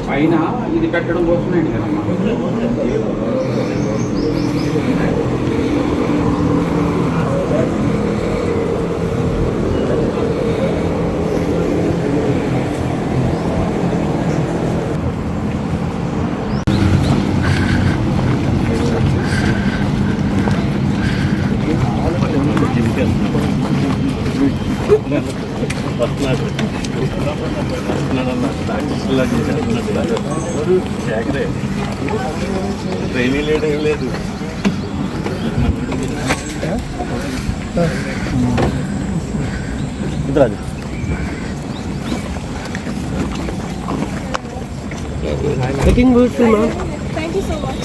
పైన ఇది పెట్టడం కోసమే కదమ్మా. ట్రైనింగ్ లేట్ ఏం లేదు. Looking good, ma'am. Thank you so much.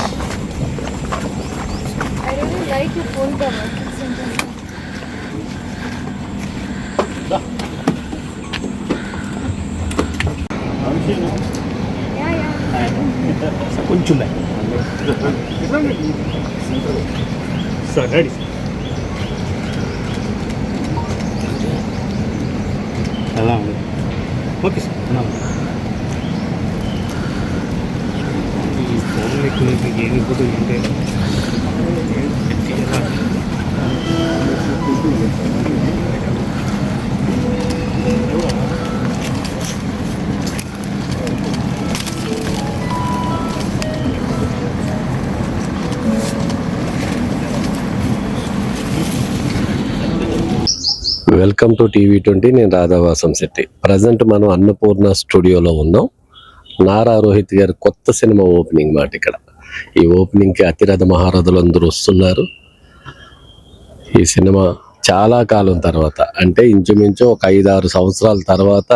I really like your phone cover. కొంచెం సార్ రెడీ. ఎలా ఉంది? Okay sir. ఈ ఫోన్ ఎక్కువ ఏమి ఇప్పుడు అంటే వెల్కమ్ టు TV20. నేను రాధావాసం శెట్టి. ప్రజెంట్ మనం అన్నపూర్ణ స్టూడియోలో ఉన్నాం. నారా రోహిత్ గారి కొత్త సినిమా ఓపెనింగ్ మాట ఇక్కడ. ఈ ఓపెనింగ్కి అతిరథ మహారథులు అందరూ వస్తున్నారు. ఈ సినిమా చాలా కాలం తర్వాత, అంటే ఇంచుమించు ఒక 5-6 సంవత్సరాల తర్వాత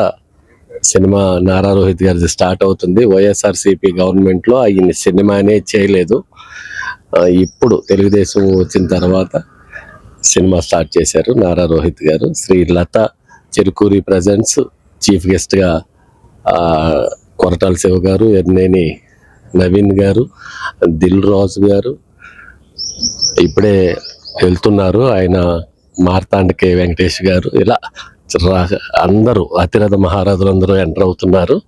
సినిమా నారా రోహిత్ గారిది స్టార్ట్ అవుతుంది. వైఎస్ఆర్సీపీ గవర్నమెంట్లో ఆయన సినిమానే చేయలేదు. ఇప్పుడు తెలుగుదేశం వచ్చిన తర్వాత సినిమా స్టార్ట్ చేశారు నారా రోహిత్ గారు. శ్రీ లత చెరుకూరి ప్రజెంట్స్ చీఫ్ గెస్ట్గా కొరటాల శివ గారు, ఎర్నేని నవీన్ గారు, దిల్ రాజు గారు ఇప్పుడే వెళ్తున్నారు. ఆయన మార్తాండకే వెంకటేష్ గారు, ఇలా అందరూ అతిరథ మహారాజులు అందరూ ఎంటర్ అవుతున్నారు.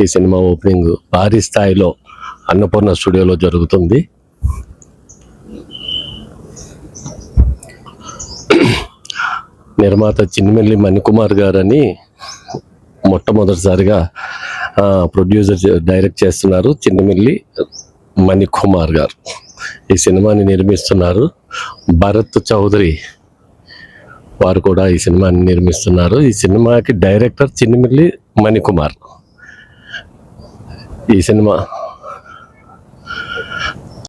ఈ సినిమా ఓపెనింగ్ భారీ స్థాయిలో అన్నపూర్ణ స్టూడియోలో జరుగుతుంది. నిర్మాత చిన్నమిల్లి మణికుమార్ గారని మొట్టమొదటిసారిగా ప్రొడ్యూసర్ డైరెక్ట్ చేస్తున్నారు. చిన్నమిల్లి మణికుమార్ గారు ఈ సినిమాని నిర్మిస్తున్నారు. భరత్ చౌదరి వారు కూడా ఈ సినిమాని నిర్మిస్తున్నారు. ఈ సినిమాకి డైరెక్టర్ చిన్నమిల్లి మణికుమార్. ఈ సినిమా